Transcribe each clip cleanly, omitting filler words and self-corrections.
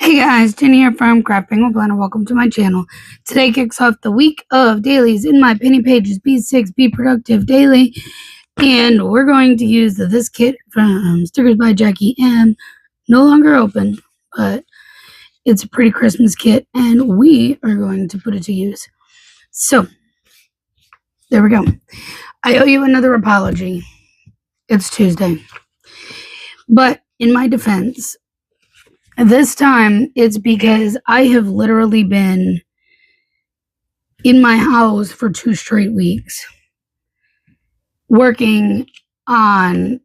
Hey guys, Jenny here from Penguin Planner. Welcome to my channel. Today kicks off the week of dailies in my Penny Pages B6 Be Productive Daily. And we're going to use this kit from Stickers by Jackie M. No longer open, but it's a pretty Christmas kit and we are going to put it to use. So, there we go. I owe you another apology. It's Tuesday. But in my defense, this time, it's because I have literally been in my house for 2 straight weeks working on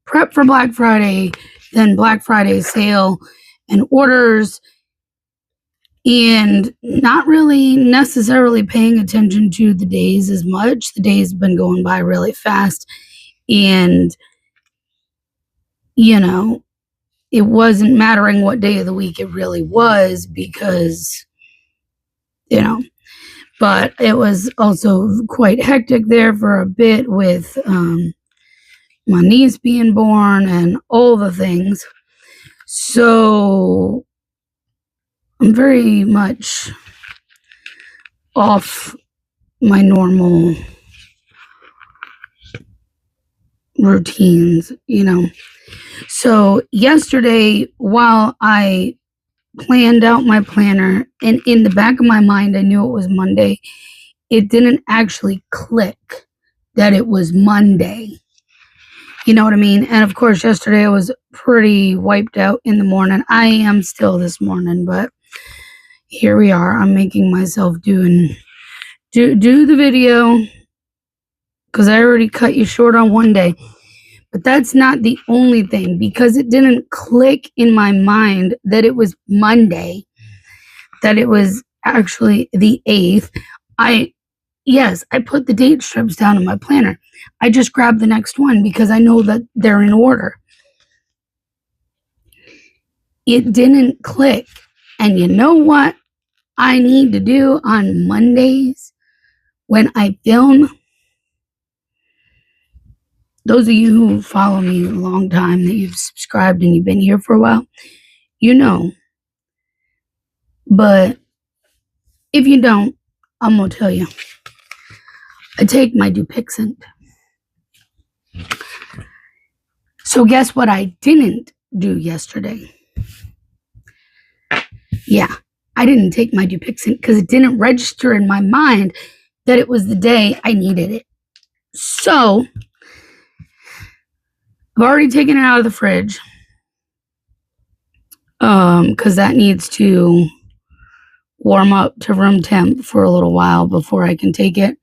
prep for Black Friday, then Black Friday sale and orders, and not really necessarily paying attention to the days as much. The days have been going by really fast, and it wasn't mattering what day of the week it really was because, but it was also quite hectic there for a bit with my niece being born and all the things. So I'm very much off my normal routines, So yesterday, while I planned out my planner, and in the back of my mind I knew it was Monday, it didn't actually click that it was Monday. You know what I mean? And of course, yesterday I was pretty wiped out in the morning. I am still this morning, but here we are. I'm making myself do the video because I already cut you short on one day. But that's not the only thing, because it didn't click in my mind that it was Monday, that it was actually the 8th. I put the date strips down in my planner. I just grabbed the next one because I know that they're in order. It didn't click. And you know what I need to do on Mondays when I film? Those of you who follow me a long time, that you've subscribed and you've been here for a while, you know. But if you don't, I'm going to tell you. I take my Dupixent. So guess what I didn't do yesterday? Yeah, I didn't take my Dupixent because it didn't register in my mind that it was the day I needed it. So I've already taken it out of the fridge because that needs to warm up to room temp for a little while before I can take it.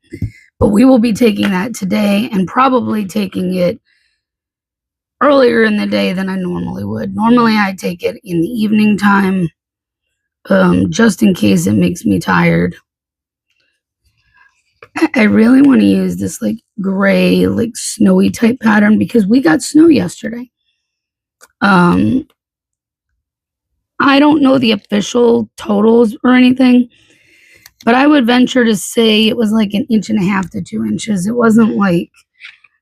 But we will be taking that today and probably taking it earlier in the day than I normally would. Normally I take it in the evening time, just in case it makes me tired. I really want to use this gray, snowy type pattern because we got snow yesterday. I don't know the official totals or anything, but I would venture to say it was 1.5 inches to 2 inches. It wasn't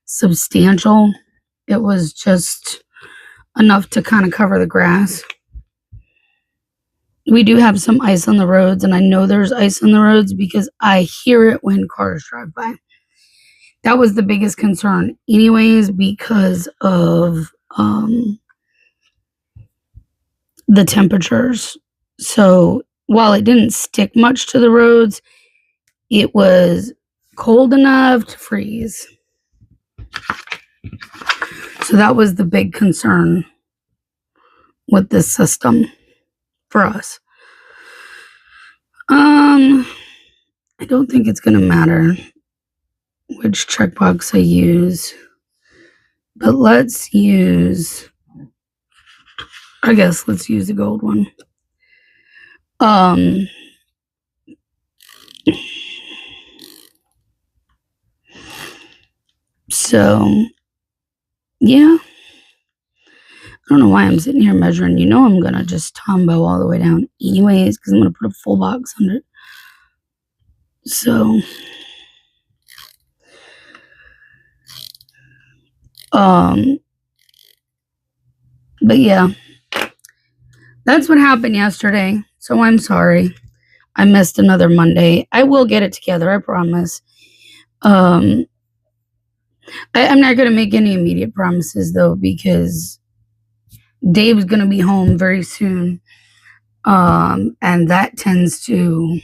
substantial. It was just enough to kind of cover the grass. We do have some ice on the roads, and I know there's ice on the roads because I hear it when cars drive by. That was the biggest concern anyways because of the temperatures. So while it didn't stick much to the roads, it was cold enough to freeze. So that was the big concern with this system for us. I don't think it's going to matter which checkbox I use, but let's use the gold one. So yeah, I don't know why I'm sitting here measuring. I'm gonna just tombow all the way down anyways because I'm gonna put a full box under it. So but yeah, that's what happened yesterday. So I'm sorry. I missed another Monday. I will get it together, I promise. I'm not going to make any immediate promises, though, because Dave's going to be home very soon. And that tends to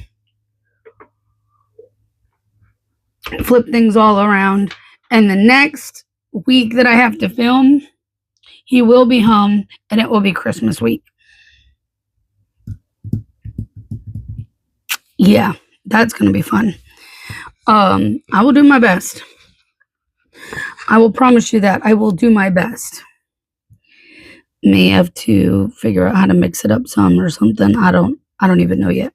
flip things all around. And the next week that I have to film, he will be home, and it will be Christmas week. Yeah, that's going to be fun. I will do my best. I will promise you that I will do my best. May have to figure out how to mix it up some or something. I don't even know yet,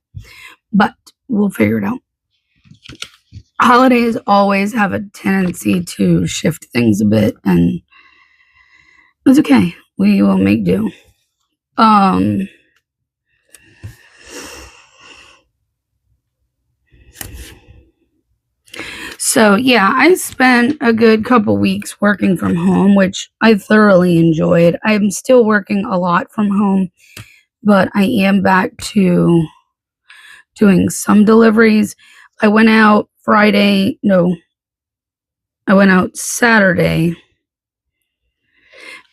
but we'll figure it out. Holidays always have a tendency to shift things a bit, and it's okay. We will make do. So yeah, I spent a good couple weeks working from home, which I thoroughly enjoyed. I'm still working a lot from home, but I am back to doing some deliveries. I went out Saturday.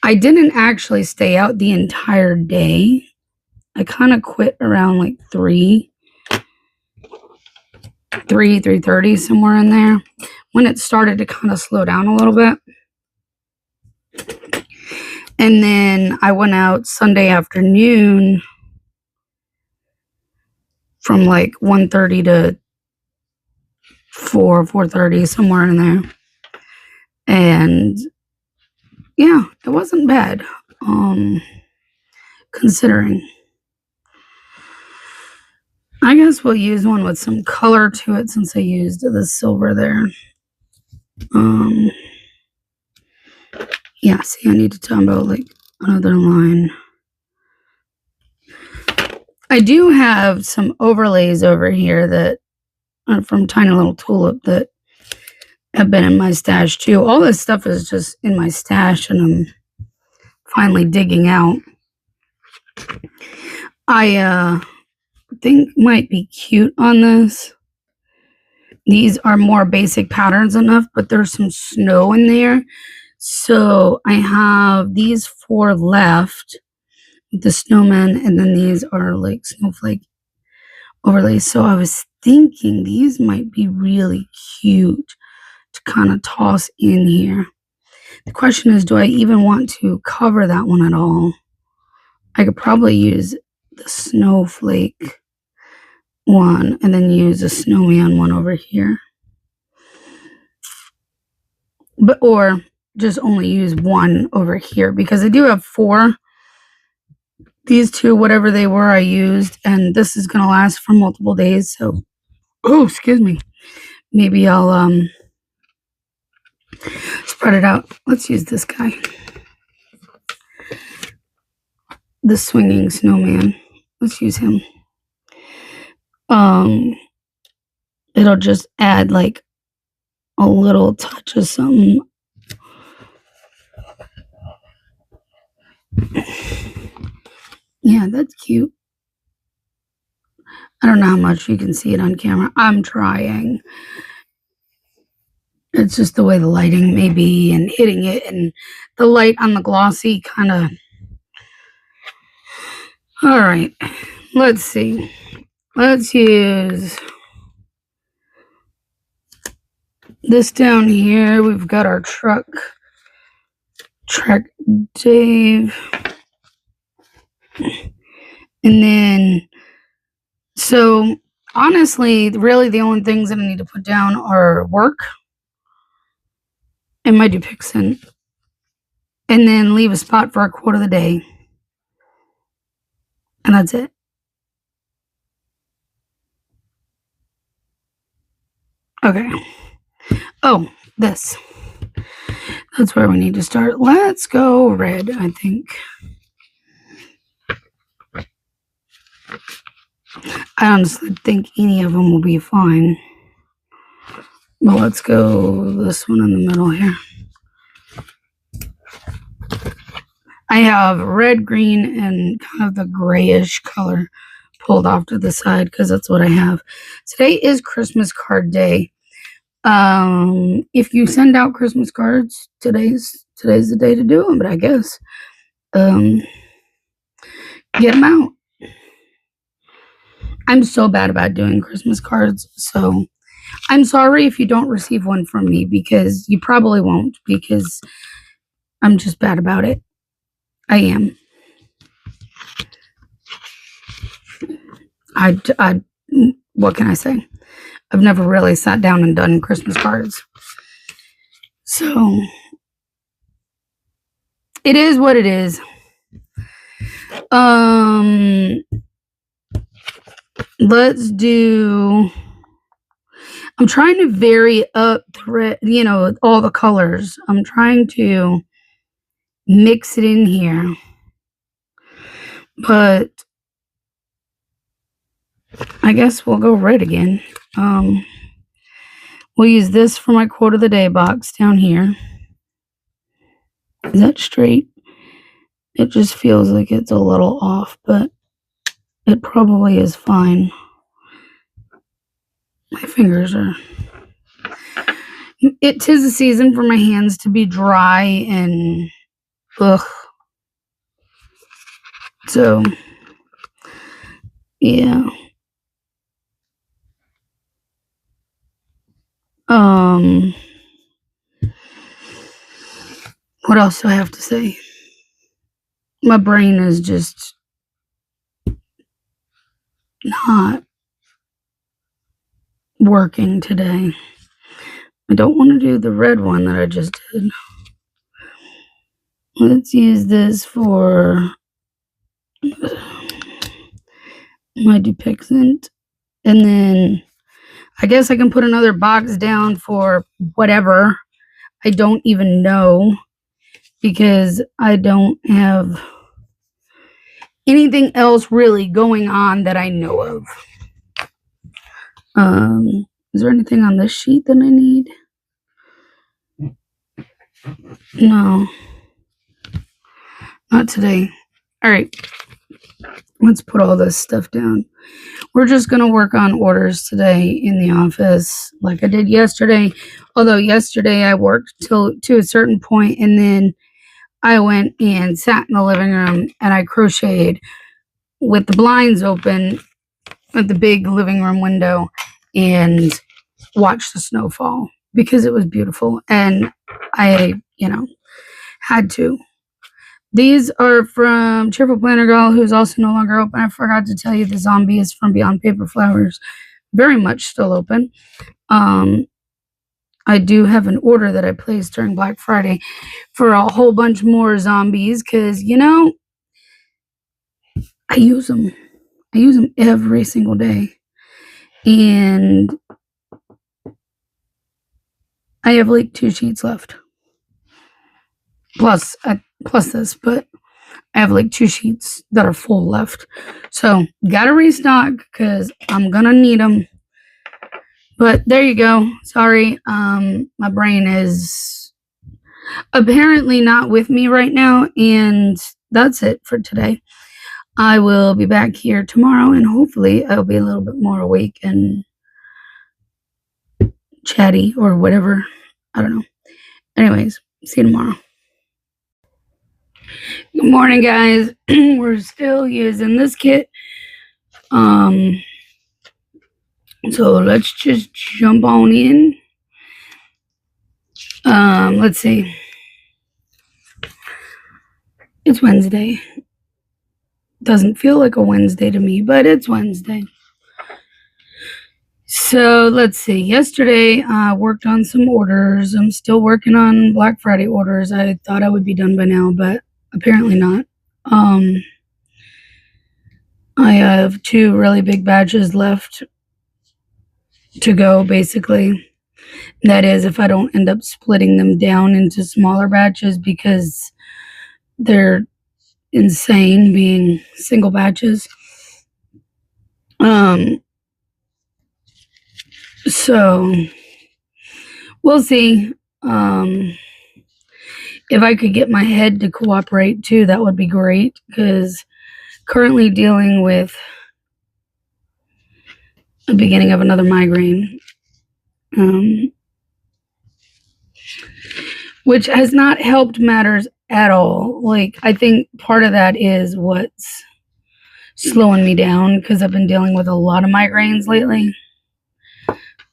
I didn't actually stay out the entire day. I kind of quit around like 3:30, somewhere in there, when it started to kind of slow down a little bit. And then I went out Sunday afternoon from like 1:30 to 4:30, somewhere in there. And yeah, it wasn't bad, considering. I guess we'll use one with some color to it, since I used the silver there. Yeah, see, I need to talk about like another line. I do have some overlays over here that are from Tiny Little Tulip that have been in my stash too. All this stuff is just in my stash, and I'm finally digging out. I think might be cute on this. These are more basic patterns enough, but there's some snow in there. So I have these 4 left, the snowman, and then these are like snowflake overlays. So I was thinking these might be really cute to kind of toss in here. The question is, do I even want to cover that one at all? I could probably use the snowflake one and then use a snowman one over here. Or just only use one over here, because I do have 4. These 2, whatever they were, I used, and this is going to last for multiple days. So, excuse me. Maybe I'll spread it out. Let's use this guy. The swinging snowman. Let's use him. It'll just add like a little touch of something. Yeah, that's cute. I don't know how much you can see it on camera. I'm trying. It's just the way the lighting may be, and hitting it, and the light on the glossy kind of. All right, let's see. Let's use this down here. We've got our truck Dave. And then, so honestly, really the only things that I need to put down are work and my Dupixent, and then leave a spot for a quote of the day. And that's it. Okay. Oh, this. That's where we need to start. Let's go red, I think. I honestly think any of them will be fine. But let's go this one in the middle here. I I have red, green, and kind of the grayish color pulled off to the side because that's what I have. Today is Christmas card day. If you send out Christmas cards, today's the day to do them, but I guess get them out. I'm so bad about doing Christmas cards, so I'm sorry if you don't receive one from me, because you probably won't, because I'm just bad about it. I am. What can I say? I've never really sat down and done Christmas cards. So it is what it is. Let's do, I'm trying to vary up all the colors. I'm trying to mix it in here. But I guess we'll go red again. We'll use this for my quote of the day box down here. Is that straight? It just feels like it's a little off, but it probably is fine. My fingers are... It 'tis the season for my hands to be dry and ugh. So, yeah. What else do I have to say? My brain is just not working today. I don't want to do the red one that I just did. Let's use this for my depictant. And then I guess I can put another box down for whatever. I don't even know, because I don't have anything else really going on that I know of. Is there anything on this sheet that I need? No. Not today. All right. Let's put all this stuff down. We're just going to work on orders today in the office like I did yesterday. Although yesterday I worked to a certain point, and then I went and sat in the living room and I crocheted with the blinds open at the big living room window and watched the snow fall because it was beautiful, and I, had to. These are from Cheerful Planner Girl, who's also no longer open. I forgot to tell you the zombie is from Beyond Paper Flowers. Very much still open. I do have an order that I placed during Black Friday for a whole bunch more zombies because, I use them. I use them every single day. And I have like 2 sheets left. Plus this, but I have like 2 sheets that are full left. So, gotta restock because I'm gonna need them. But there you go. Sorry, my brain is apparently not with me right now, and that's it for today. I will be back here tomorrow, and hopefully I'll be a little bit more awake and chatty or whatever. I don't know. Anyways, see you tomorrow. Good morning, guys. We're still using this kit. So let's just jump on in. Let's see. It's Wednesday. Doesn't feel like a Wednesday to me, but it's Wednesday. So let's see. Yesterday, I worked on some orders. I'm still working on Black Friday orders. I thought I would be done by now, but apparently not. I have 2 really big batches left to go, basically. That is, if I don't end up splitting them down into smaller batches, because they're insane being single batches. So we'll see. if I could get my head to cooperate too, that would be great, because currently dealing with the beginning of another migraine, which has not helped matters at all. Like, I think part of that is what's slowing me down, because I've been dealing with a lot of migraines lately.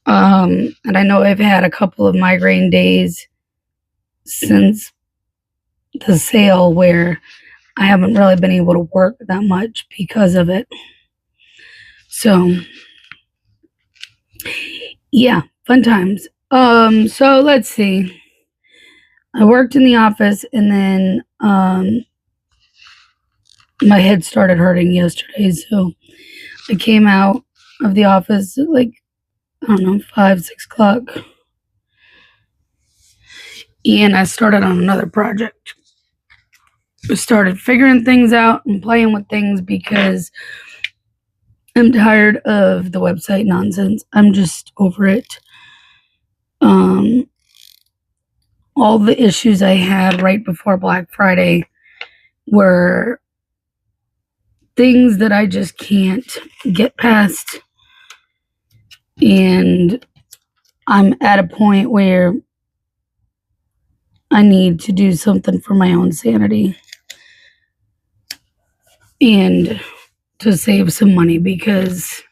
And I know I've had a couple of migraine days since the sale where I haven't really been able to work that much because of it. So, yeah, fun times. So let's see. I worked in the office, and then my head started hurting yesterday, so I came out of the office at, like, I don't know, 5, 6 o'clock, and I started on another project. I started figuring things out and playing with things because I'm tired of the website nonsense. I'm just over it. All the issues I had right before Black Friday were things that I just can't get past. And I'm at a point where I need to do something for my own sanity and to save some money, because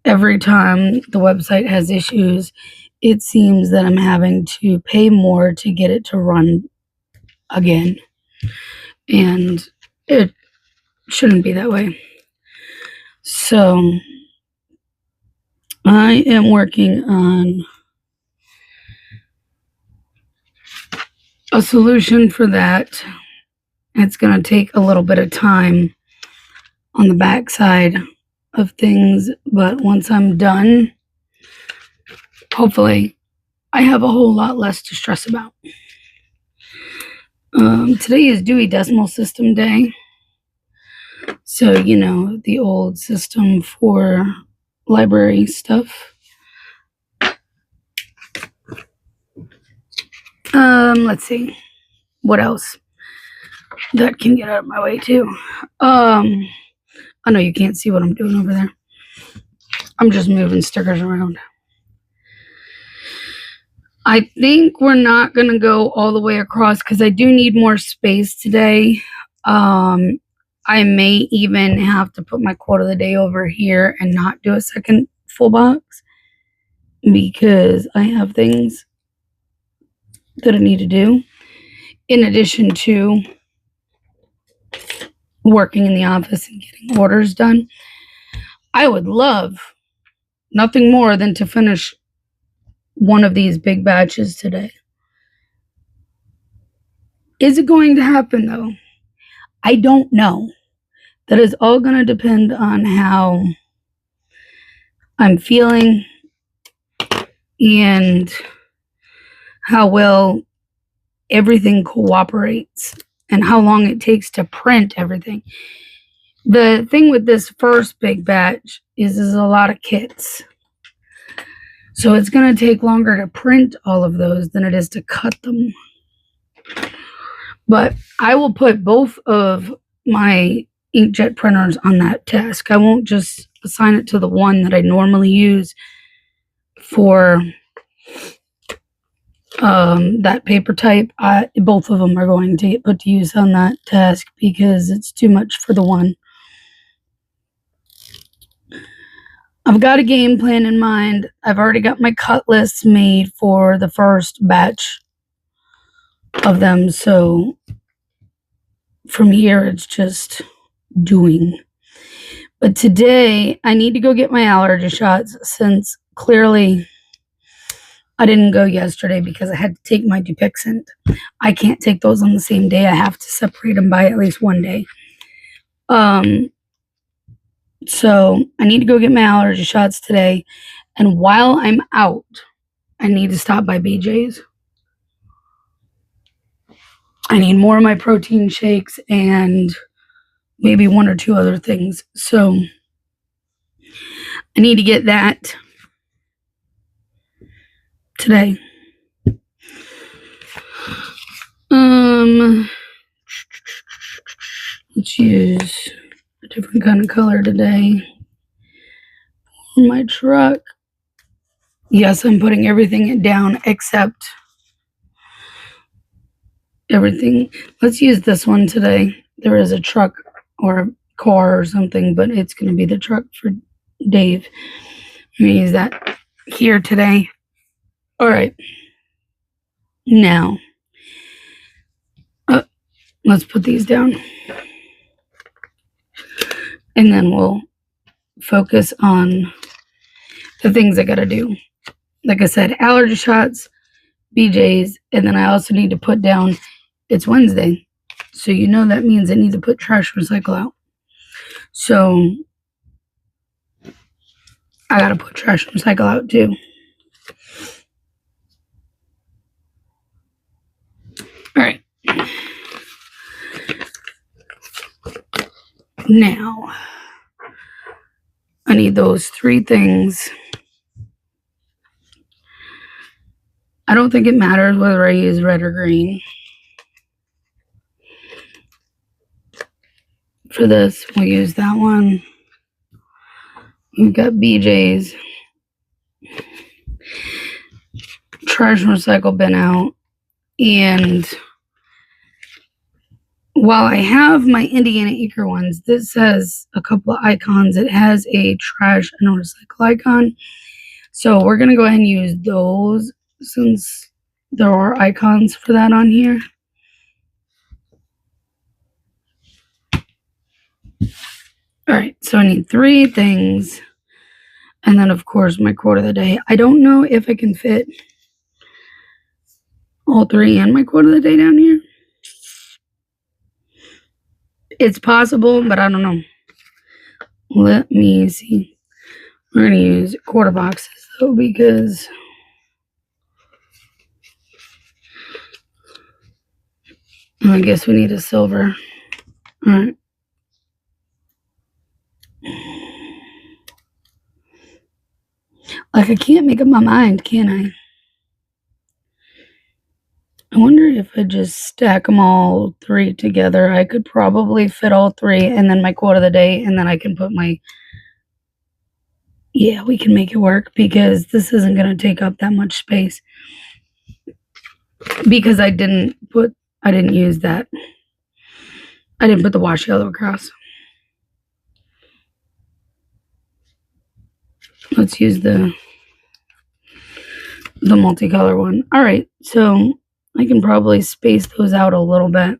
every time the website has issues, it seems that I'm having to pay more to get it to run again. And it shouldn't be that way. So I am working on a solution for that. It's going to take a little bit of time on the backside of things, but once I'm done, hopefully I have a whole lot less to stress about. Today is Dewey Decimal System Day. So, you know, the old system for library stuff. Let's see. What else that can get out of my way too? I know you can't see what I'm doing over there. I'm just moving stickers around. I think we're not going to go all the way across because I do need more space today. I may even have to put my quote of the day over here and not do a second full box, because I have things that I need to do in addition to working in the office and getting orders done. I would love nothing more than to finish one of these big batches today. Is it going to happen though? I don't know. That is all going to depend on how I'm feeling and how well everything cooperates and how long it takes to print everything. The thing with this first big batch is there's a lot of kits. So it's going to take longer to print all of those than it is to cut them. But I will put both of my inkjet printers on that task. I won't just assign it to the one that I normally use for that paper type. Both of them are going to get put to use on that task because it's too much for the one. I've got a game plan in mind. I've already got my cut lists made for the first batch of them. So from here, it's just doing. But today, I need to go get my allergy shots, since clearly I didn't go yesterday because I had to take my Dupixent. I can't take those on the same day. I have to separate them by at least one day. So I need to go get my allergy shots today. And while I'm out, I need to stop by BJ's. I need more of my protein shakes and maybe one or two other things. So I need to get that today. Let's use a different kind of color today for my truck. Yes, I'm putting everything down except everything. Let's use this one today. There is a truck or a car or something, but it's going to be the truck for Dave. I'm going to use that here today. All right. Now, let's put these down. And then we'll focus on the things I got to do. Like I said, allergy shots, BJ's, and then I also need to put down, it's Wednesday. So you know that means I need to put trash recycle out. So I got to put trash recycle out too. All right. Now, I need those 3 things. I don't think it matters whether I use red or green. For this, we'll use that one. We've got BJ's. Trash and recycle bin out. And while I have my Indiana Acre ones, this has a couple of icons. It has a trash and a recycle icon. So we're going to go ahead and use those since there are icons for that on here. All right, so I need 3 things. And then, of course, my quote of the day. I don't know if I can fit all 3 and my quote of the day down here. It's possible, but I don't know. Let me see. We're going to use quarter boxes, though, because I guess we need a silver. All right. Like, I can't make up my mind, can I? I wonder if I just stack them all 3 together. I could probably fit all 3 and then my quote of the day, and then I can put my... Yeah, we can make it work because this isn't going to take up that much space. Because I didn't use that. I didn't put the wash yellow across. Let's use the multicolor one. All right, so I can probably space those out a little bit.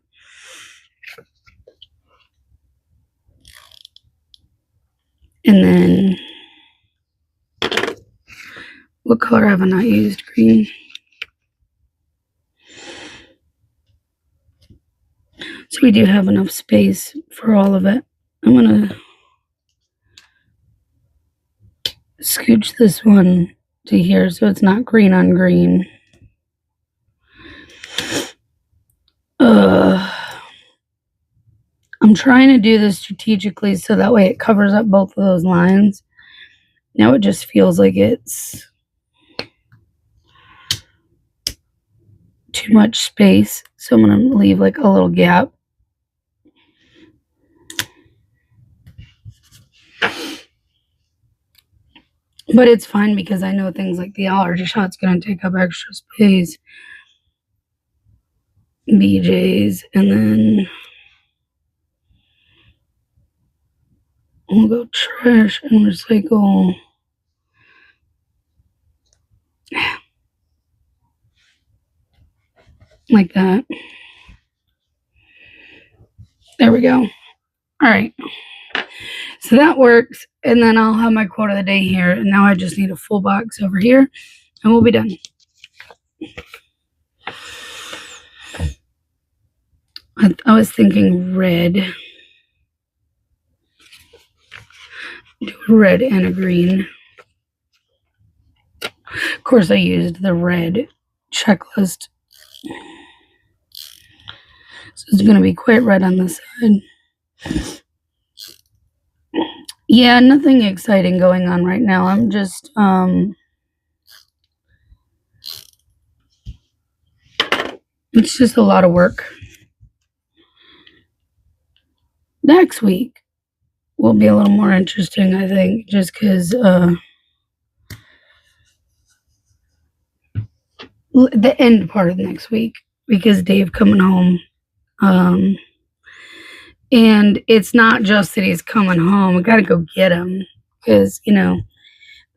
And then, what color have I not used? Green. So we do have enough space for all of it. I'm going to scooch this one to here so it's not green on green. I'm trying to do this strategically so that way it covers up both of those lines. Now it just feels like it's too much space, so I'm going to leave like a little gap. But it's fine because I know things like the allergy shot's going to take up extra space. BJ's, and then we'll go trash and recycle. Like that. There we go. All right. So that works. And then I'll have my quote of the day here. And now I just need a full box over here. And we'll be done. I was thinking red. Do a red and a green. Of course, I used the red checklist. So it's going to be quite red on this side. Yeah, nothing exciting going on right now. I'm just, It's just a lot of work. Next week will be a little more interesting, I think, just because the end part of next week, because Dave coming home. And it's not just that he's coming home. I got to go get him because, the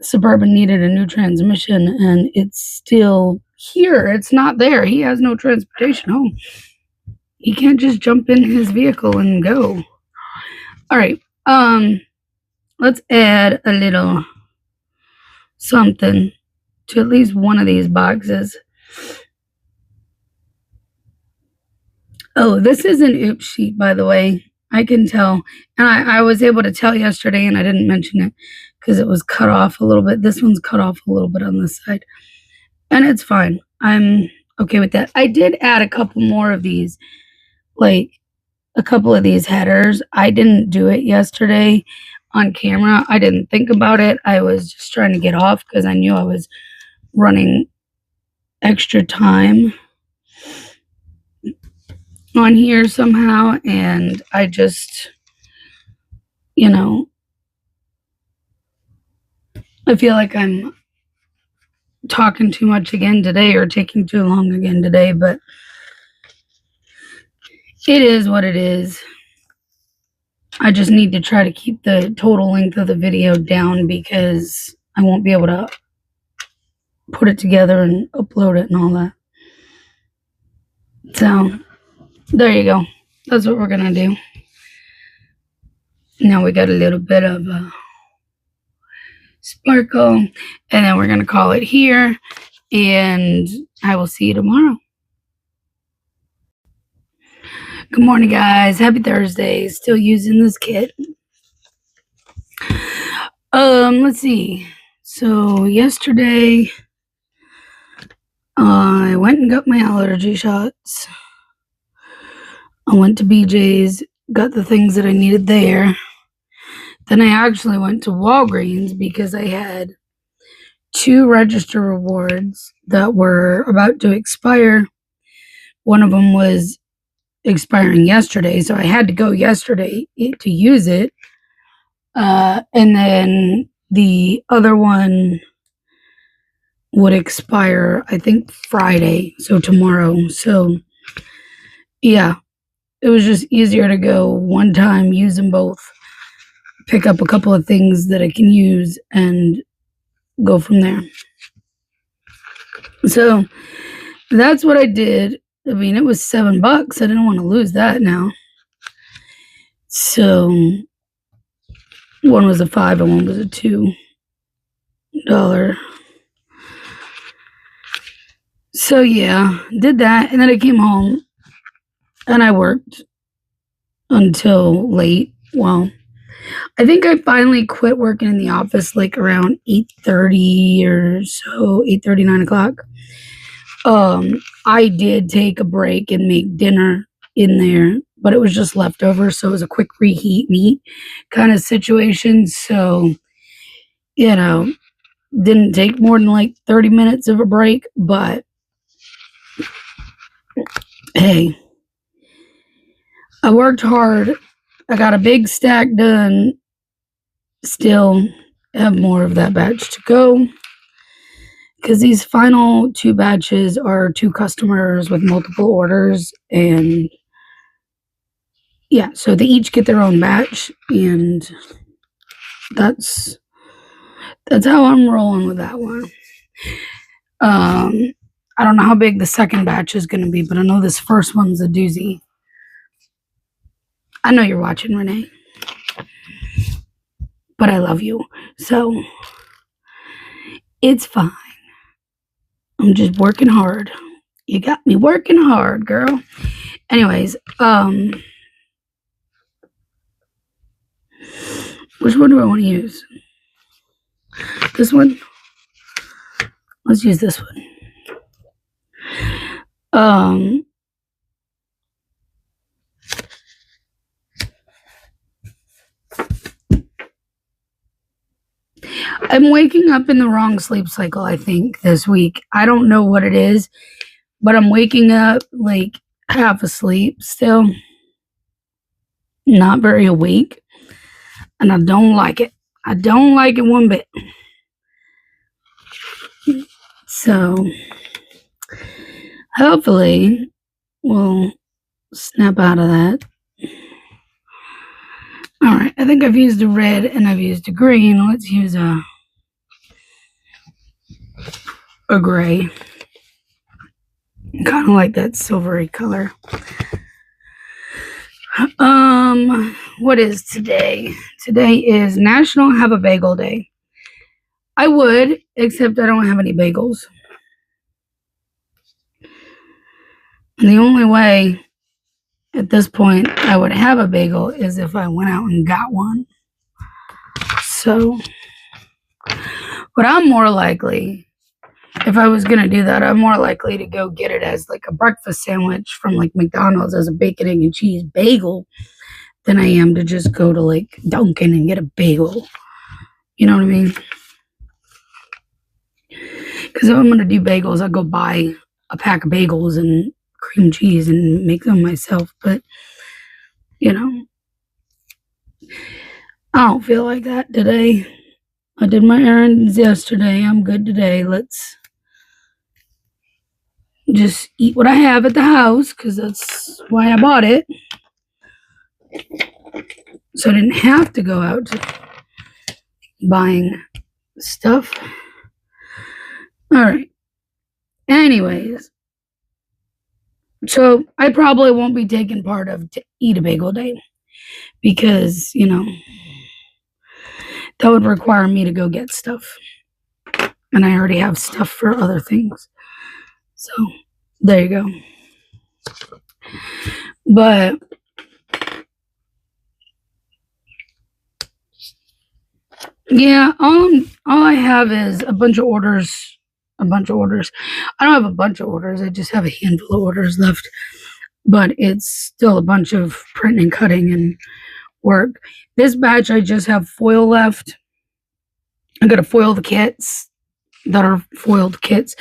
Suburban needed a new transmission and it's still here. It's not there. He has no transportation home. He can't just jump in his vehicle and go. All right. Let's add a little something to at least one of these boxes. Oh, this is an oops sheet, by the way. I can tell. And I was able to tell yesterday, and I didn't mention it because it was cut off a little bit. This one's cut off a little bit on this side. And it's fine. I'm okay with that. I did add a couple more of these, like a couple of these headers. I didn't do it yesterday on camera. I didn't think about it. I was just trying to get off because I knew I was running extra time on here somehow, and I just, I feel like I'm talking too much again today or taking too long again today, but it is what it is. I just need to try to keep the total length of the video down because I won't be able to put it together and upload it and all that. So there you go. That's what we're gonna do. Now we got a little bit of sparkle, and then we're gonna call it here, and I will see you tomorrow. Good morning, guys. Happy Thursday. Still using this kit. Let's see. So yesterday I went and got my allergy shots. I went to BJ's, got the things that I needed there. Then I actually went to Walgreens because I had 2 register rewards that were about to expire. One of them was expiring yesterday, so I had to go yesterday to use it. And then the other one would expire, I think, Friday, so tomorrow. So, yeah, it was just easier to go one time, use them both, pick up a couple of things that I can use, and go from there. So, that's what I did. I mean, it was $7. I didn't want to lose that now. So, one was a $5 and one was a $2. So yeah, did that, and then I came home and I worked until late. Well, I think I finally quit working in the office like around 8:30 or so, 8:30, 9 o'clock. I did take a break and make dinner in there, but it was just leftover, so it was a quick reheat and eat kind of situation. So, didn't take more than like 30 minutes of a break, but hey, I worked hard. I got a big stack done. Still have more of that batch to go because these final 2 batches are 2 customers with multiple orders, and yeah, so they each get their own batch, and that's how I'm rolling with that one. I don't know how big the second batch is going to be, but I know this first one's a doozy. I know you're watching, Renee, but I love you, so it's fine. I'm just working hard. You got me working hard, girl. Anyways, which one do I want to use? This one? Let's use this one. I'm waking up in the wrong sleep cycle, I think, this week. I don't know what it is, but I'm waking up like half asleep still, not very awake, and I don't like it. I don't like it one bit. So hopefully we'll snap out of that. All right, I think I've used a red and I've used a green. Let's use a gray. Kind of like that silvery color. What is today? Today is National Have a Bagel Day. I would, except I don't have any bagels. And the only way at this point I would have a bagel is if I went out and got one. So, but I'm more likely, if I was going to do that, I'm more likely to go get it as like a breakfast sandwich from like McDonald's as a bacon, egg, and cheese bagel than I am to just go to like Dunkin' and get a bagel. You know what I mean? Because if I'm going to do bagels, I'll go buy a pack of bagels and cream cheese and make them myself. But, you know, I don't feel like that today. I did my errands yesterday. I'm good today. Let's just eat what I have at the house because that's why I bought it. So I didn't have to go out to buying stuff. All right. Anyways, so I probably won't be taking part of to eat a bagel day because, you know, that would require me to go get stuff. And I already have stuff for other things. So there you go. But yeah, all I have is a bunch of orders. I don't have a bunch of orders. I just have a handful of orders left. But it's still a bunch of printing and cutting and work. This batch, I just have foil left. I got to foil the kits that are foiled kits,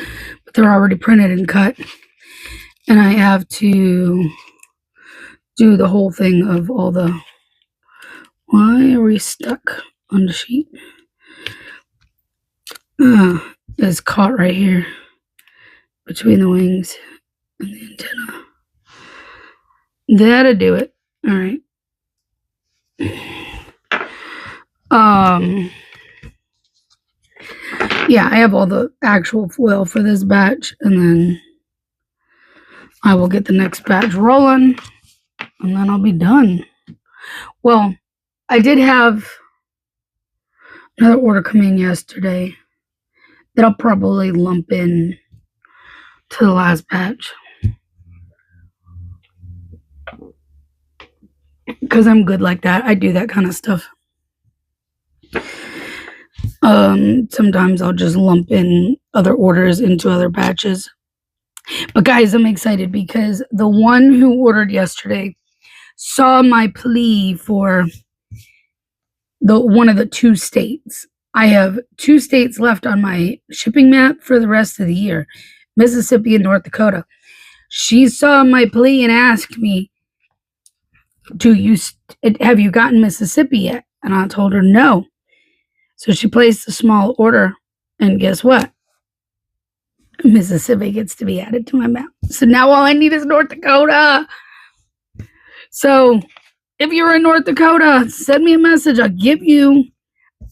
but they're already printed and cut. And I have to do the whole thing of all the... Why are we stuck on the sheet? It's caught right here between the wings and the antenna. That'll do it. All right. Yeah, I have all the actual foil for this batch, and then I will get the next batch rolling, and then I'll be done. Well, I did have another order come in yesterday that I'll probably lump in to the last batch because I'm good like that. I do that kind of stuff. Sometimes I'll just lump in other orders into other batches. But guys, I'm excited because the one who ordered yesterday saw my plea for one of the 2 states. I have 2 states left on my shipping map for the rest of the year, Mississippi and North Dakota. She saw my plea and asked me, have you gotten Mississippi yet? And I told her no. So she placed a small order, and guess what? Mississippi gets to be added to my map. So now all I need is North Dakota. So if you're in North Dakota, send me a message. I'll give you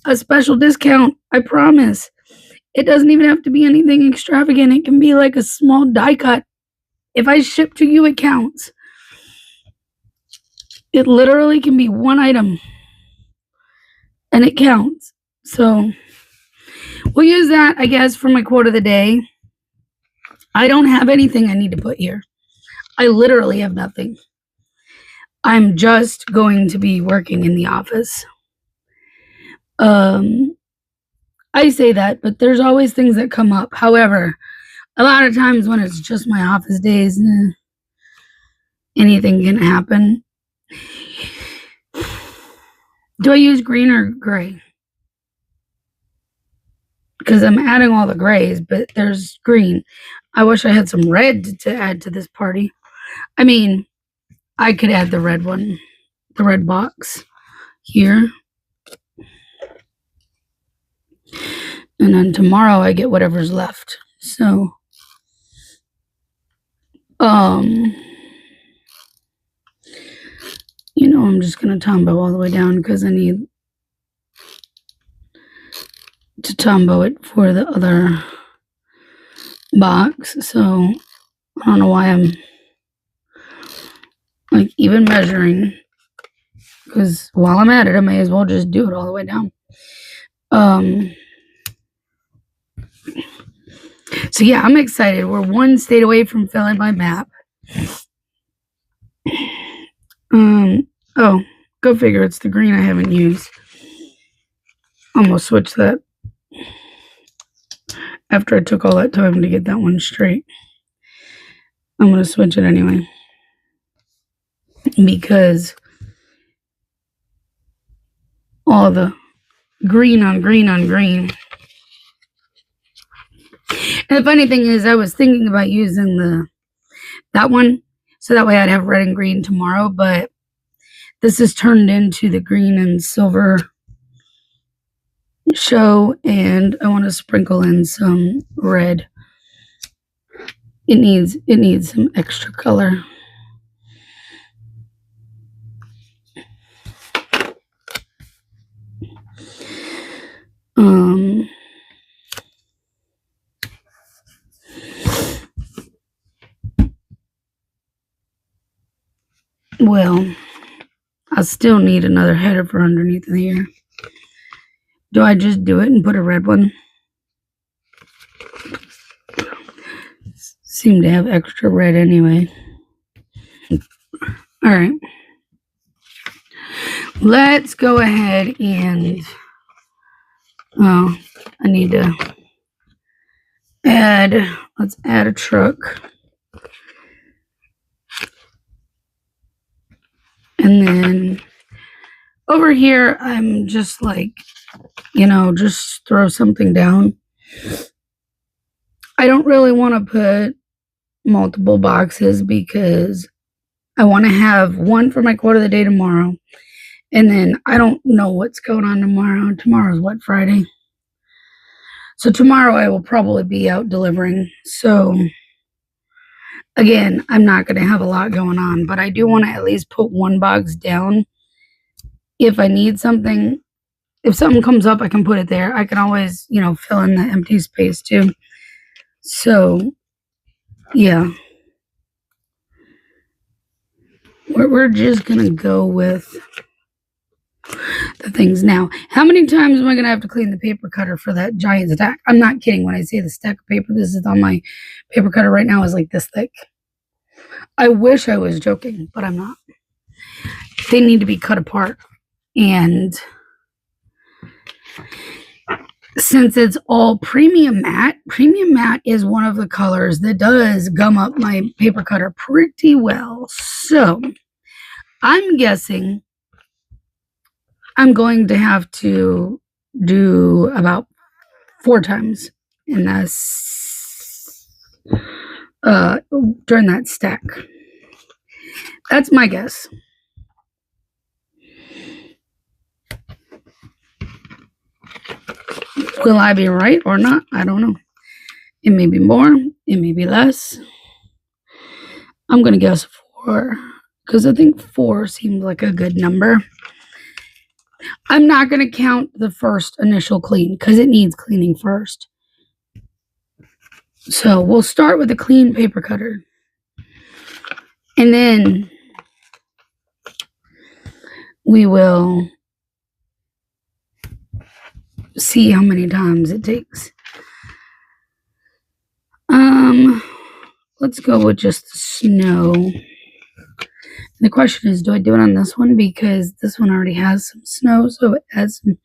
a special discount. I promise. It doesn't even have to be anything extravagant. It can be like a small die cut. If I ship to you, it counts. It literally can be one item, and it counts. So we'll use that, I guess, for my quote of the day. I don't have anything I need to put here. I literally have nothing. I'm just going to be working in the office. I say that, but there's always things that come up. However, a lot of times when it's just my office days, anything can happen. Do I use green or gray? Because I'm adding all the grays, but there's green. I wish I had some red to add to this party. I mean, I could add the red one, the red box here. And then tomorrow I get whatever's left. So, you know, I'm just going to Tombow all the way down because I need to Tombow it for the other box. So, I don't know why I'm like even measuring, because while I'm at it, I may as well just do it all the way down. So yeah, I'm excited. We're one state away from filling my map. Oh, go figure, it's the green I haven't used. Almost switched that after I took all that time to get that one straight. I'm going to switch it anyway, because all the green on green on green. And the funny thing is, I was thinking about using that one so that way I'd have red and green tomorrow, but this has turned into the green and silver show, and I want to sprinkle in some red. It needs some extra color. Well, I still need another header for underneath of here. Do I just do it and put a red one? Seem to have extra red anyway. All right. Let's go ahead and, I need to let's add a truck. And then over here, I'm just like, you know, just throw something down. I don't really want to put multiple boxes because I want to have one for my quote of the day tomorrow. And then I don't know what's going on tomorrow. Tomorrow's what, Friday? So tomorrow I will probably be out delivering. So again, I'm not going to have a lot going on, but I do want to at least put one box down. If I need something, if something comes up, I can put it there. I can always, you know, fill in the empty space too. So, yeah. We're just going to go with the things now. How many times am I going to have to clean the paper cutter for that giant stack? I'm not kidding when I say the stack of paper. This is on my paper cutter right now is like this thick. I wish I was joking, but I'm not. They need to be cut apart. And since it's all premium matte is one of the colors that does gum up my paper cutter pretty well. So I'm guessing I'm going to have to do about 4 times in this during that stack. That's my guess. Will I be right or not? I don't know. It may be more. It may be less. I'm going to guess 4 because I think 4 seems like a good number. I'm not going to count the first initial clean because it needs cleaning first. So we'll start with a clean paper cutter. And then we will see how many times it takes. Let's go with just the snow. The question is, do I do it on this one? Because this one already has some snow, so it adds some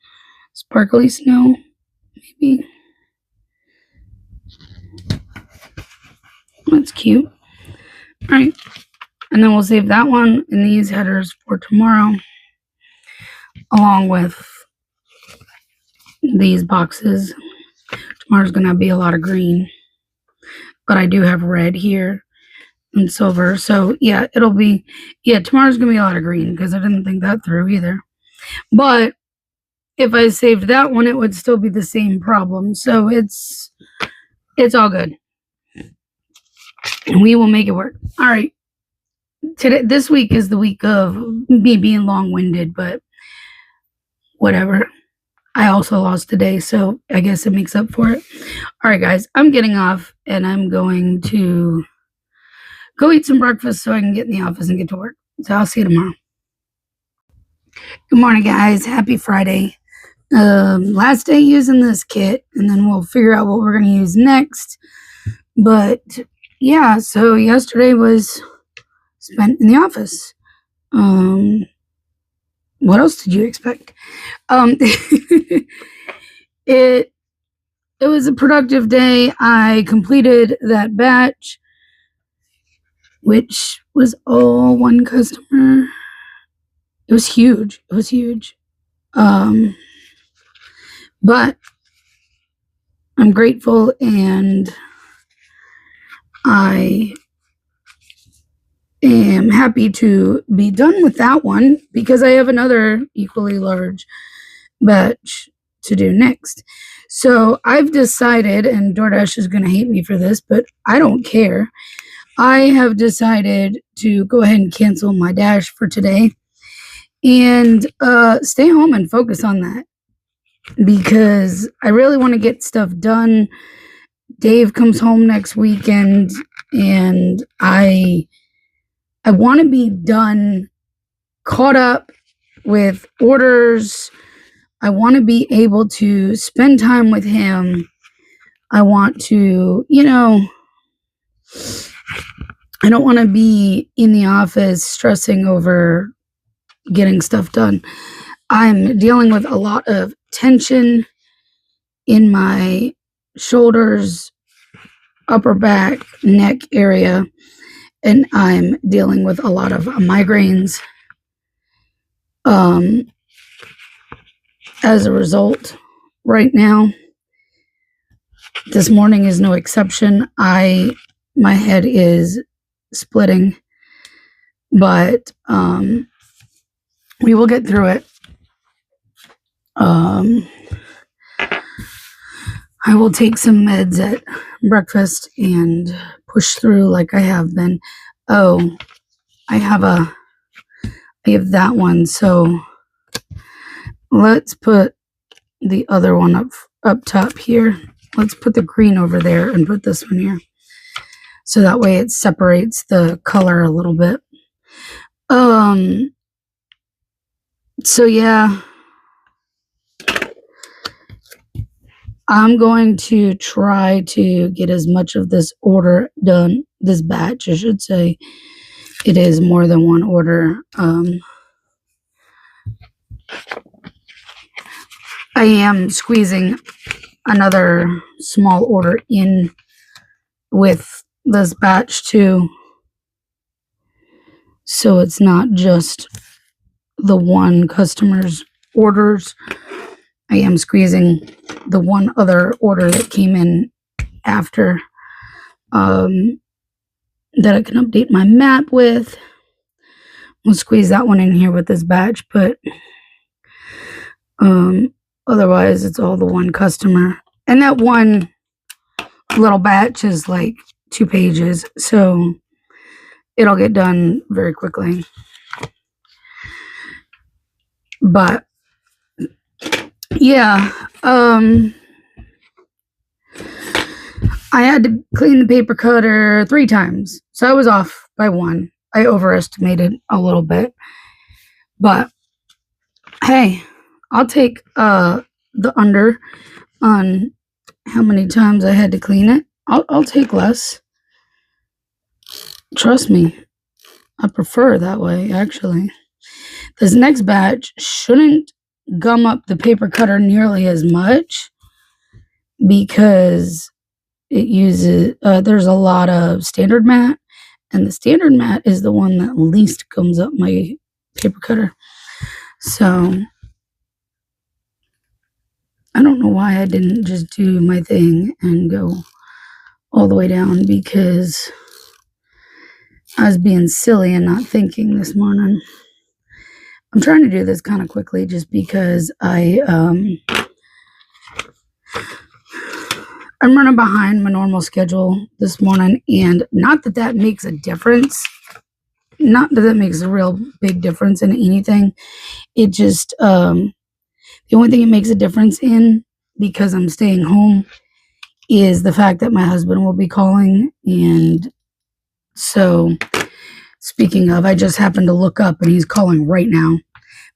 sparkly snow, maybe. That's cute. All right. And then we'll save that one and these headers for tomorrow, along with these boxes. Tomorrow's going to be a lot of green. but I do have red here and silver. So yeah, tomorrow's gonna be a lot of green because I didn't think that through either. But if I saved that one, it would still be the same problem. So it's all good. And we will make it work. All right. This week is the week of me being long-winded, but whatever. I also lost today, so I guess it makes up for it. All right, guys, I'm getting off and I'm going to go eat some breakfast so I can get in the office and get to work. So I'll see you tomorrow. Good morning, guys. Happy Friday. Last day using this kit, and then we'll figure out what we're going to use next. But yeah, so yesterday was spent in the office. What else did you expect? It was a productive day. I completed that batch, which was all one customer. It was huge. But I'm grateful, and I am happy to be done with that one because I have another equally large batch to do next. So I've decided, and DoorDash is going to hate me for this, but I don't care. I have decided to go ahead and cancel my dash for today and stay home and focus on that because I really want to get stuff done. Dave comes home next weekend, and I want to be done, caught up with orders. I want to be able to spend time with him. I want to, I don't want to be in the office stressing over getting stuff done. I'm dealing with a lot of tension in my shoulders, upper back, neck area, and I'm dealing with a lot of migraines. As a result, right now, this morning is no exception. My head is splitting, but we will get through it. I will take some meds at breakfast and push through like I have been. Oh, I have that one. So let's put the other one up top here. Let's put the green over there and put this one here. So that way it separates the color a little bit. So yeah, I'm going to try to get as much of this order done, this batch, I should say. It is more than one order. I am squeezing another small order in with this batch too. So it's not just the one customer's orders. I am squeezing the one other order that came in after that I can update my map with. We'll squeeze that one in here with this batch, but otherwise it's all the one customer. And that one little batch is like 2 pages, so it'll get done very quickly. But yeah, I had to clean the paper cutter 3 times, so I was off by 1. I overestimated a little bit, but hey, I'll take the under on how many times I had to clean it. I'll take less. Trust me, I prefer that way, actually. This next batch shouldn't gum up the paper cutter nearly as much because it uses, there's a lot of standard mat, and the standard mat is the one that least gums up my paper cutter. So I don't know why I didn't just do my thing and go all all the way down because I was being silly and not thinking this morning. I'm trying to do this kind of quickly just because I'm running behind my normal schedule this morning, and not that that makes a difference. Not that that makes a real big difference in anything. It just, the only thing it makes a difference in, because I'm staying home, is the fact that my husband will be calling. And so, speaking of, I just happened to look up and he's calling right now.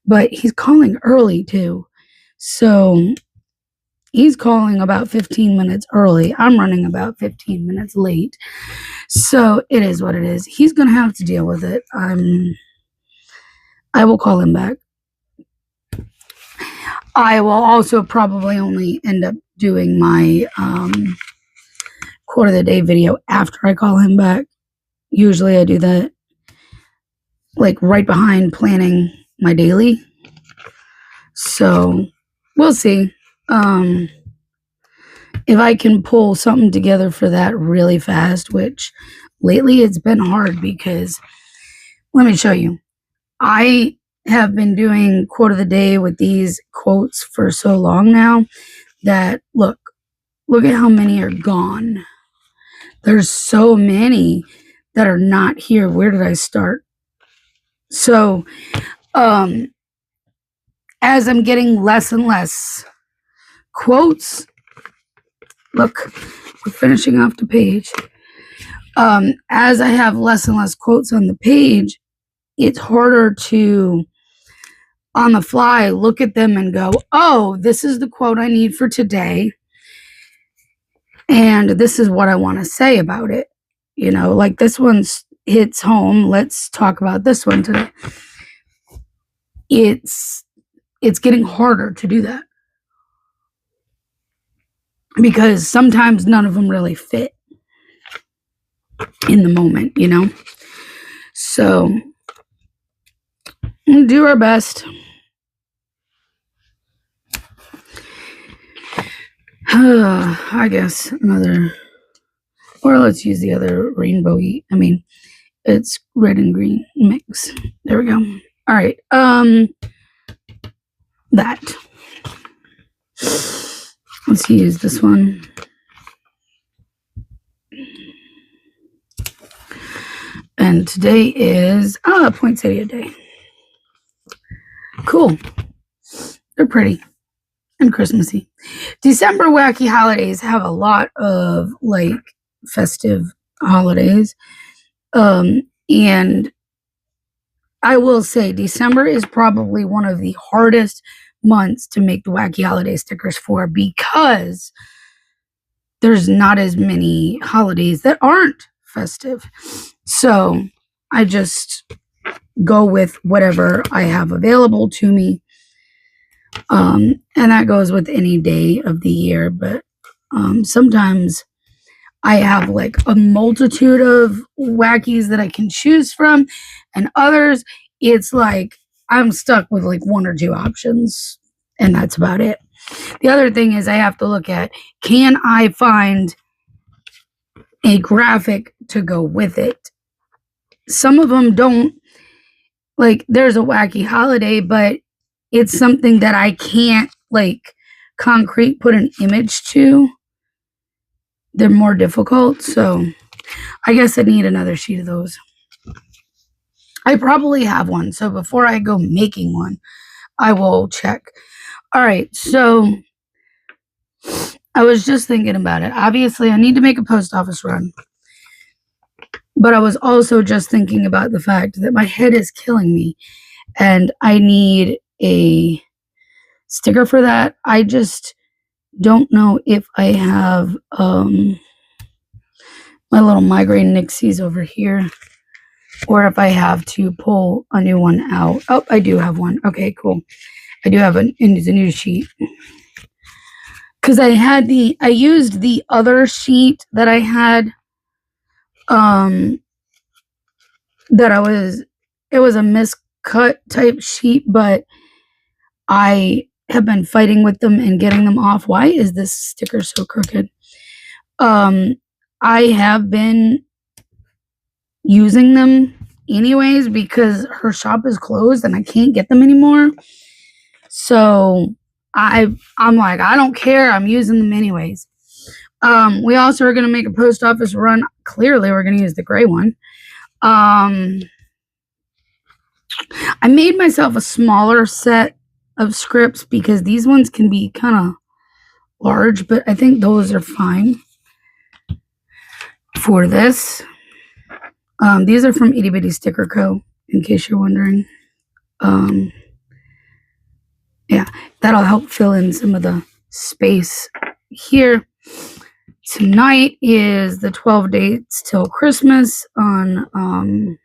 But he's calling early too. So he's calling about 15 minutes early. I'm running about 15 minutes late. So it is what it is. He's going to have to deal with it. I will call him back. I will also probably only end up doing my quote of the day video after I call him back. Usually I do that like right behind planning my daily. So we'll see. If I can pull something together for that really fast, which lately it's been hard because let me show you. I have been doing quote of the day with these quotes for so long now that look at how many are gone. There's so many that are not here. Where did I start? So, as I'm getting less and less quotes, look, we're finishing off the page. As I have less and less quotes on the page, it's harder to, on the fly, look at them and go, oh, this is the quote I need for today. And this is what I want to say about it. You know, like this one hits home. Let's talk about this one today. It's getting harder to do that because sometimes none of them really fit in the moment, you know? So we'll do our best. I guess another, or let's use the other rainbowy. I mean, it's red and green mix. There we go. All right. That. Let's use this one. And today is poinsettia day. Cool. They're pretty and Christmassy. December wacky holidays have a lot of like festive holidays. And I will say December is probably one of the hardest months to make the wacky holiday stickers for because there's not as many holidays that aren't festive. So I just go with whatever I have available to me. And that goes with any day of the year. But sometimes I have like a multitude of wackies that I can choose from. And others, it's like I'm stuck with like one or two options. And that's about it. The other thing is I have to look at, can I find a graphic to go with it? Some of them don't. Like, there's a wacky holiday, but it's something that I can't, like, concrete put an image to. They're more difficult, so I guess I need another sheet of those. I probably have one, so before I go making one, I will check. All right, so I was just thinking about it. Obviously, I need to make a post office run. But I was also just thinking about the fact that my head is killing me and I need a sticker for that. I just don't know if I have my little migraine Nixies over here or if I have to pull a new one out. Oh, I do have one. Okay, cool. I do have it's a new sheet. Because I used the other sheet that I had it was a miscut type sheet, but I have been fighting with them and getting them off. Why is this sticker so crooked? I have been using them anyways because her shop is closed and I can't get them anymore. So I'm like, I don't care. I'm using them anyways. We also are going to make a post office run. Clearly, we're going to use the gray one. I made myself a smaller set of scripts because these ones can be kind of large, but I think those are fine for this. These are from Itty Bitty Sticker Co., in case you're wondering. Yeah, that'll help fill in some of the space here. Tonight is the 12 dates till Christmas on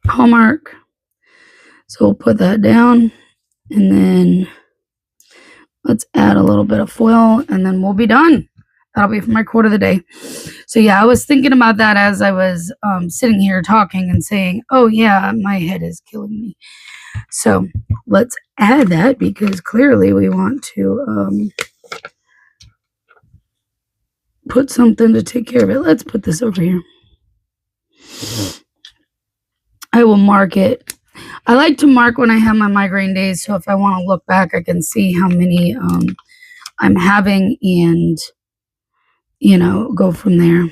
Hallmark. So we'll put that down, and then let's add a little bit of foil, and then we'll be done. That'll be for my quote of the day. So yeah, I was thinking about that as I was sitting here talking and saying, oh yeah, my head is killing me. So let's add that because clearly we want to put something to take care of it. Let's put this over here. I will mark it. I like to mark when I have my migraine days, so if I want to look back, I can see how many I'm having and, you know, go from there.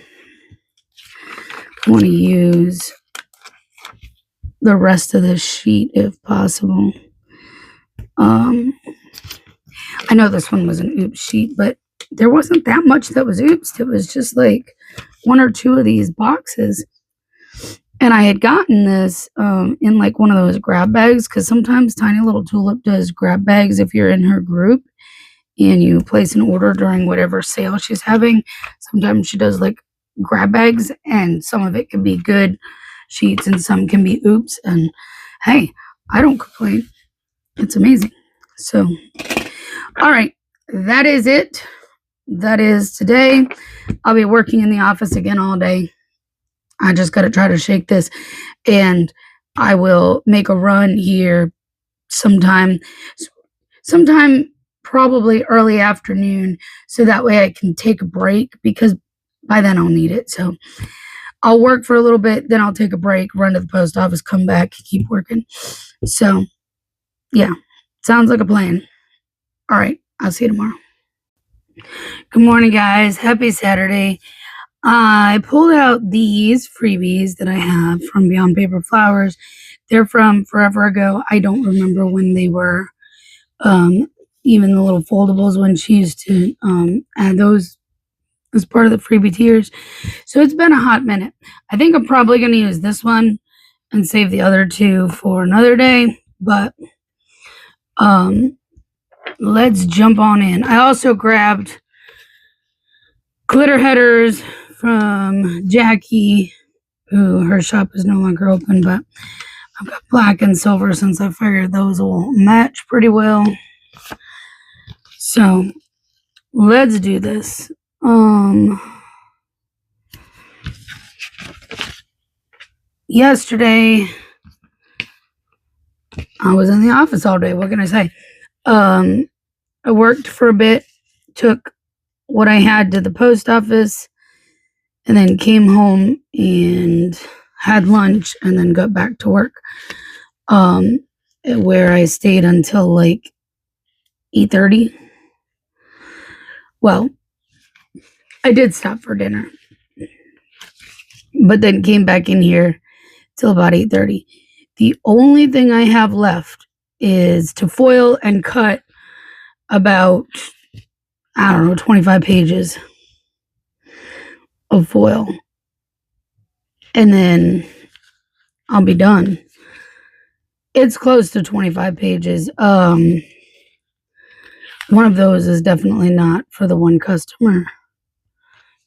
I want to use the rest of this sheet if possible. I know this one was an oops sheet, but there wasn't that much that was oops. It was just like one or two of these boxes. And I had gotten this in like one of those grab bags because sometimes Tiny Little Tulip does grab bags if you're in her group and you place an order during whatever sale she's having. Sometimes she does like grab bags, and some of it can be good sheets and some can be oops. And hey, I don't complain. It's amazing. So, all right, that is it. That is today. I'll be working in the office again all day. I just got to try to shake this, and I will make a run here sometime probably early afternoon, so that way I can take a break because by then I'll need it. So I'll work for a little bit, then I'll take a break, run to the post office, come back, keep working. So yeah, sounds like a plan. All right, I'll see you tomorrow. Good morning, guys. Happy Saturday. I pulled out these freebies that I have from Beyond Paper Flowers. They're from forever ago. I don't remember when they were. Even the little foldables when she used to add those as part of the freebie tiers. So it's been a hot minute. I think I'm probably going to use this one and save the other two for another day. But let's jump on in. I also grabbed glitter headers from Jackie, who her shop is no longer open, but I've got black and silver since I figured those will match pretty well. So let's do this. Yesterday I was in the office all day. What can I say? I worked for a bit, took what I had to the post office, and then came home and had lunch and then got back to work. Where I stayed until like 8:30. Well, I did stop for dinner, but then came back in here till about 8:30. The only thing I have left is to foil and cut about, I don't know, 25 pages of foil. And then I'll be done. It's close to 25 pages. One of those is definitely not for the one customer.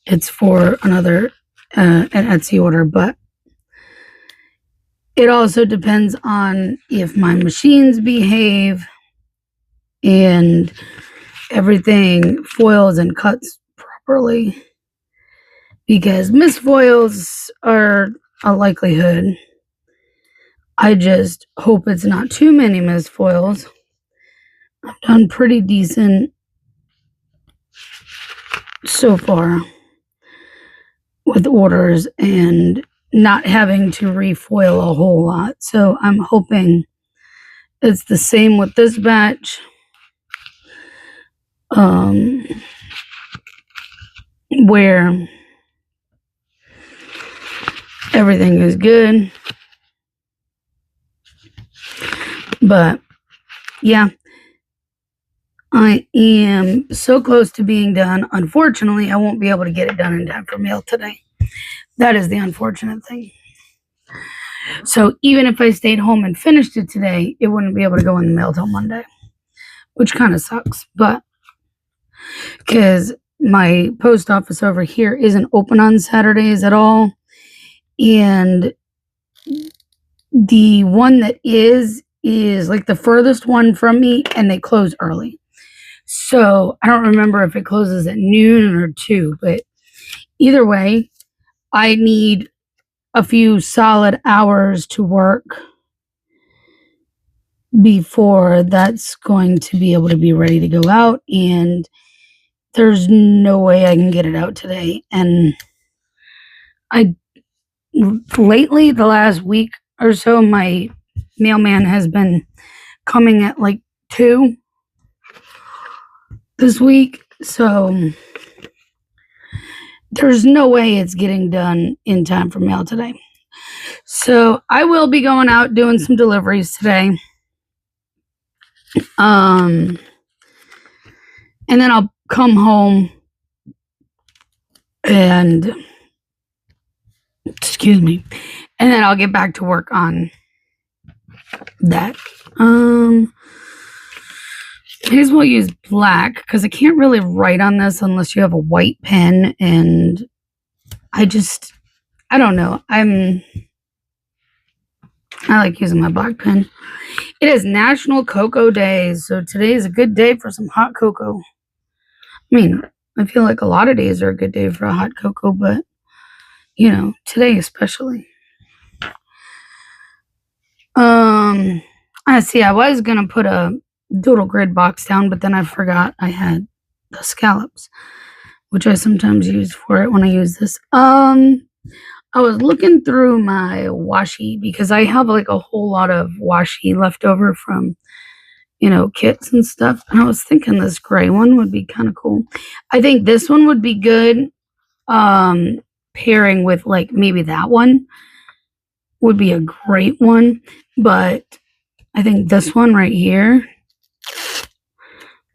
It's for another an Etsy order, but it also depends on if my machines behave and everything foils and cuts properly, because misfoils are a likelihood. I just hope it's not too many misfoils. I've done pretty decent so far. with orders and not having to refoil a whole lot. So I'm hoping it's the same with this batch. Where everything is good. But yeah, I am so close to being done. Unfortunately, I won't be able to get it done in time for mail today. That is the unfortunate thing. So even if I stayed home and finished it today, it wouldn't be able to go in the mail till Monday, which kind of sucks. But because my post office over here isn't open on Saturdays at all, and the one that is like the furthest one from me, and they close early. So I don't remember if it closes at noon or 2, but either way, I need a few solid hours to work before that's going to be able to be ready to go out, and there's no way I can get it out today. And lately, the last week or so, my mailman has been coming at like 2 this week, so there's no way it's getting done in time for mail today. So I will be going out doing some deliveries today. And then I'll come home and and then I'll get back to work on that. May as well use black because I can't really write on this unless you have a white pen, and I don't know. I like using my black pen. It is National Cocoa Day, so today is a good day for some hot cocoa. I mean, I feel like a lot of days are a good day for a hot cocoa, but, today especially. I was going to put a doodle grid box down, but then I forgot I had the scallops, which I sometimes use for it when I use this. I was looking through my washi because I have like a whole lot of washi left over from, kits and stuff. And I was thinking this gray one would be kind of cool. I think this one would be good. Pairing with like maybe that one would be a great one. But I think this one right here,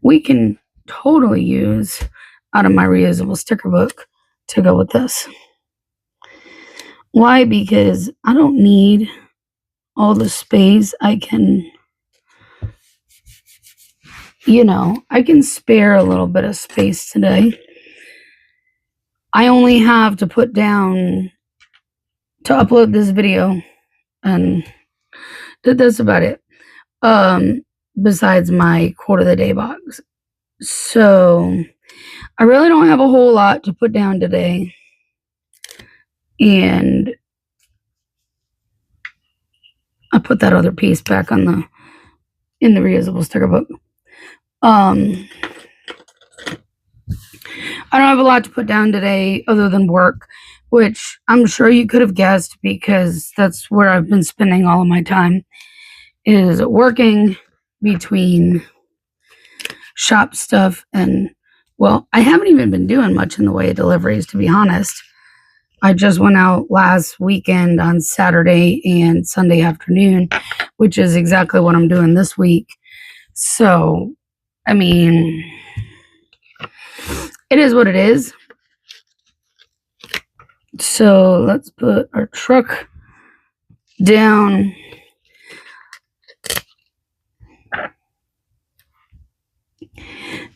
we can totally use out of my reusable sticker book to go with this. Why? Because I don't need all the space. I can, I can spare a little bit of space today. I only have to put down to upload this video, and that's about it. Besides my quote of the day box. So I really don't have a whole lot to put down today. And I put that other piece back in the reusable sticker book. I don't have a lot to put down today other than work, which I'm sure you could have guessed because that's where I've been spending all of my time, is working between shop stuff and, well, I haven't even been doing much in the way of deliveries, to be honest. I just went out last weekend on Saturday and Sunday afternoon, which is exactly what I'm doing this week. So, I mean, it is what it is. So let's put our truck down.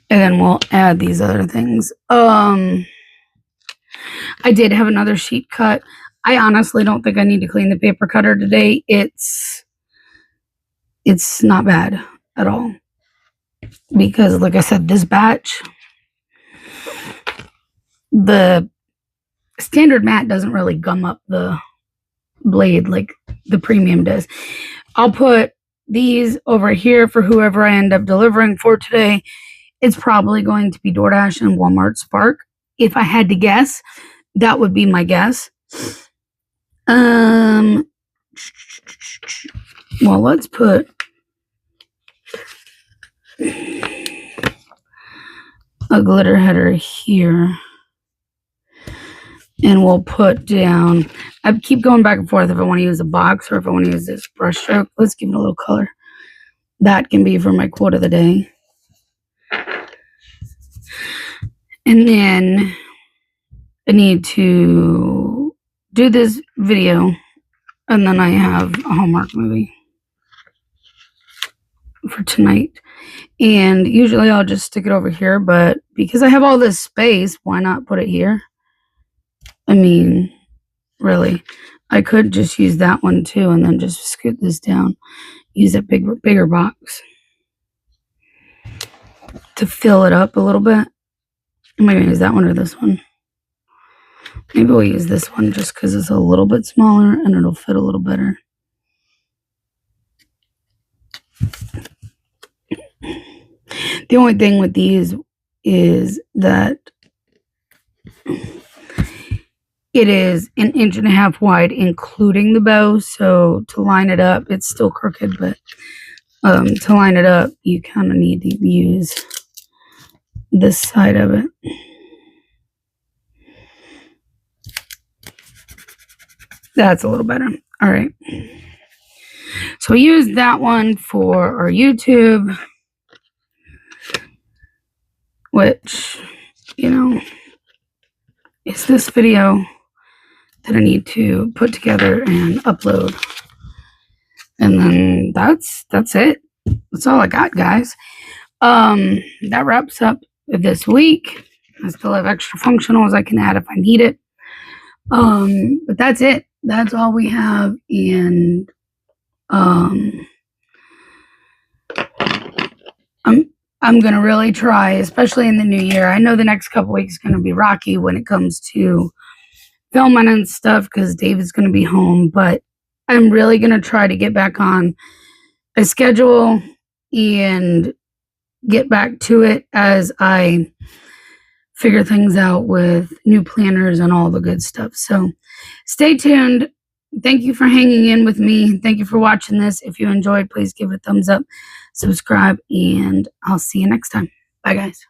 And then we'll add these other things. I did have another sheet cut. I honestly don't think I need to clean the paper cutter today. It's not bad at all. Because, like I said, this batch, the standard mat doesn't really gum up the blade like the premium does. I'll put these over here for whoever I end up delivering for today. It's probably going to be DoorDash and Walmart Spark, if I had to guess, That would be my guess. Well, let's put a glitter header here. And we'll put down, I keep going back and forth if I want to use a box or if I want to use this brush stroke. Let's give it a little color. That can be for my quote of the day. And then I need to do this video, and then I have a Hallmark movie for tonight. And usually I'll just stick it over here, but because I have all this space, why not put it here? I mean, really, I could just use that one too, and then just scoot this down. Use a bigger box to fill it up a little bit. Am I going to use that one or this one? Maybe we'll use this one just because it's a little bit smaller and it'll fit a little better. The only thing with these is that it is 1.5 inches wide, including the bow. So to line it up, it's still crooked, but to line it up, you kind of need to use this side of it. That's a little better. All right. So we used that one for our YouTube, which, you know, is this video that I need to put together and upload. And then that's it. That's all I got, guys. That wraps up this week. I still have extra functionals I can add if I need it. But that's it. That's all we have. And I'm gonna really try, especially in the new year. I know the next couple weeks is gonna be rocky when it comes to filming and stuff because David's gonna be home, but I'm really gonna try to get back on a schedule and get back to it as I figure things out with new planners and all the good stuff. So stay tuned. Thank you for hanging in with me. Thank you for watching this. If you enjoyed, please give it a thumbs up, subscribe, and I'll see you next time. Bye, guys.